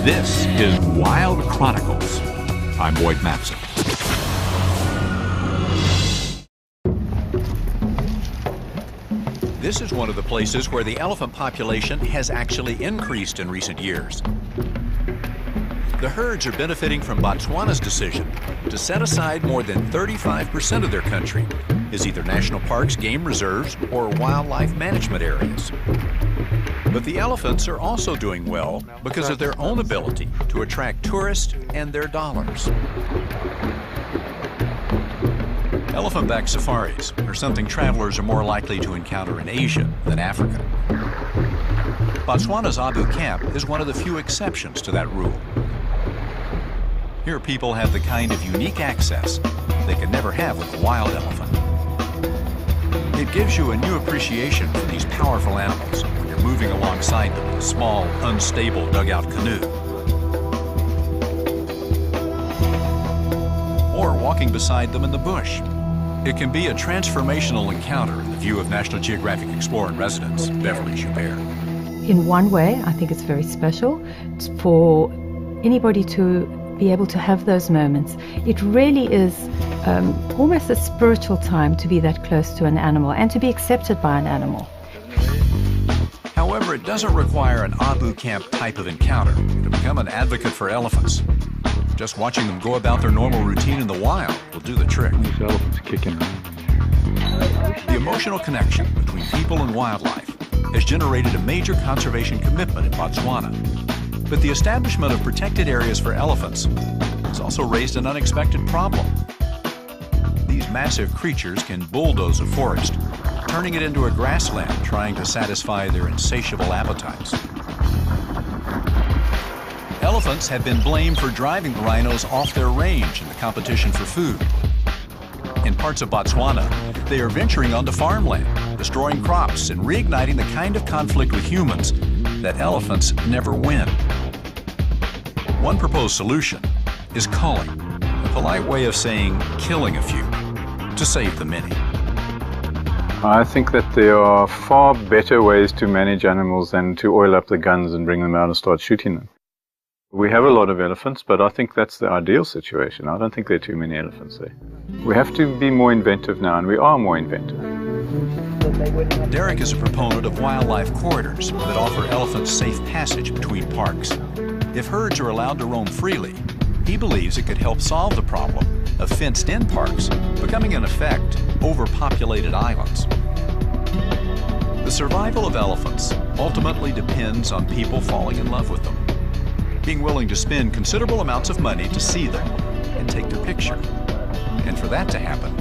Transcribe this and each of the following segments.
This is Wild Chronicles. I'm Boyd Matson. This is one of the places where the elephant population has actually increased in recent years. The herds are benefiting from Botswana's decision to set aside more than 35% of their country as either national parks, game reserves, or wildlife management areas. But the elephants are also doing well because of their own ability to attract tourists and their dollars. Elephant-backed safaris are something travelers are more likely to encounter in Asia than Africa. Botswana's Abu Camp is one of the few exceptions to that rule. Here people have the kind of unique access they could never have with a wild elephant. It gives you a new appreciation for these powerful animals when you're moving alongside them in a small, unstable dugout canoe. Or walking beside them in the bush. It can be a transformational encounter in the view of National Geographic Explorer in Residence, Beverly Joubert. In one way, I think it's very special. It's for anybody to be able to have those moments. It really is almost a spiritual time to be that close to an animal and to be accepted by an animal. However, it doesn't require an Abu Camp type of encounter to become an advocate for elephants. Just watching them go about their normal routine in the wild will do the trick. These elephants kicking. The emotional connection between people and wildlife has generated a major conservation commitment in Botswana. But the establishment of protected areas for elephants has also raised an unexpected problem. These massive creatures can bulldoze a forest, turning it into a grassland trying to satisfy their insatiable appetites. Elephants have been blamed for driving the rhinos off their range in the competition for food. In parts of Botswana, they are venturing onto farmland, destroying crops and reigniting the kind of conflict with humans that elephants never win. One proposed solution is culling, a polite way of saying killing a few to save the many. I think that there are far better ways to manage animals than to oil up the guns and bring them out and start shooting them. We have a lot of elephants, but I think that's the ideal situation. I don't think there are too many elephants there. We have to be more inventive now, and we are more inventive. Derek is a proponent of wildlife corridors that offer elephants safe passage between parks. If herds are allowed to roam freely, he believes it could help solve the problem of fenced-in parks becoming, in effect, overpopulated islands. The survival of elephants ultimately depends on people falling in love with them, being willing to spend considerable amounts of money to see them and take their picture. And for that to happen,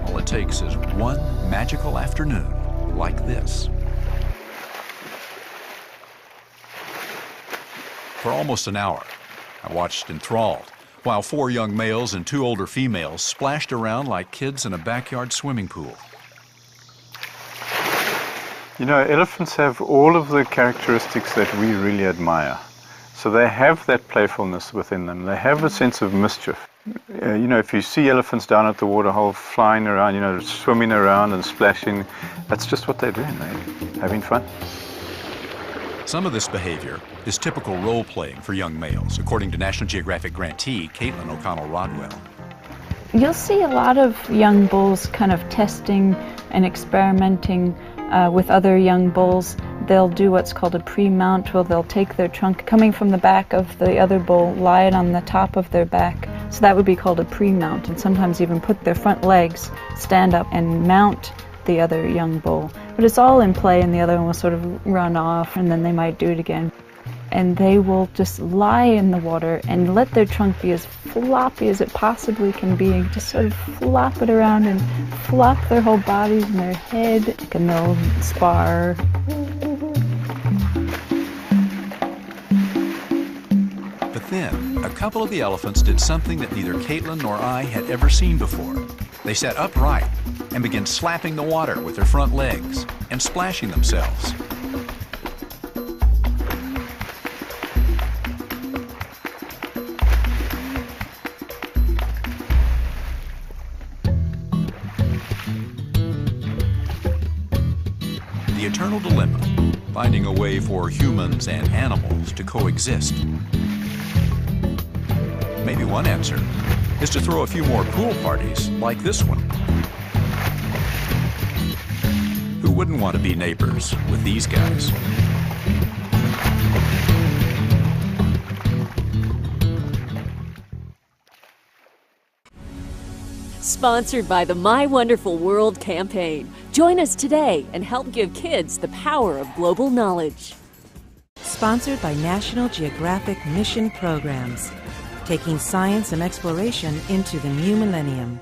all it takes is one magical afternoon like this. For almost an hour, I watched enthralled while 4 young males and 2 older females splashed around like kids in a backyard swimming pool. You know, elephants have all of the characteristics that we really admire. So they have that playfulness within them. They have a sense of mischief. You know, if you see elephants down at the waterhole flying around, you know, swimming around and splashing, that's just what they're doing. They're having fun. Some of this behavior is typical role-playing for young males, according to National Geographic grantee Caitlin O'Connell-Rodwell. You'll see a lot of young bulls kind of testing and experimenting with other young bulls. They'll do what's called a pre-mount, where they'll take their trunk coming from the back of the other bull, lie it on the top of their back. So that would be called a pre-mount, and sometimes even put their front legs, stand up and mount the other young bull. But it's all in play, and the other one will sort of run off, and then they might do it again. And they will just lie in the water and let their trunk be as floppy as it possibly can be, and just sort of flop it around and flop their whole bodies and their head, and they'll spar. But then, a couple of the elephants did something that neither Caitlin nor I had ever seen before. They sat upright and began slapping the water with their front legs and splashing themselves. The eternal dilemma, finding a way for humans and animals to coexist. Maybe one answer is to throw a few more pool parties like this one. Who wouldn't want to be neighbors with these guys? Sponsored by the My Wonderful World campaign. Join us today and help give kids the power of global knowledge. Sponsored by National Geographic Mission Programs, taking science and exploration into the new millennium.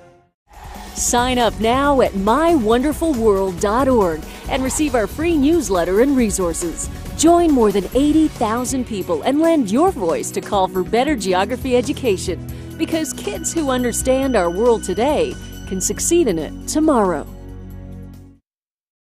Sign up now at mywonderfulworld.org and receive our free newsletter and resources. Join more than 80,000 people and lend your voice to call for better geography education, because kids who understand our world today can succeed in it tomorrow.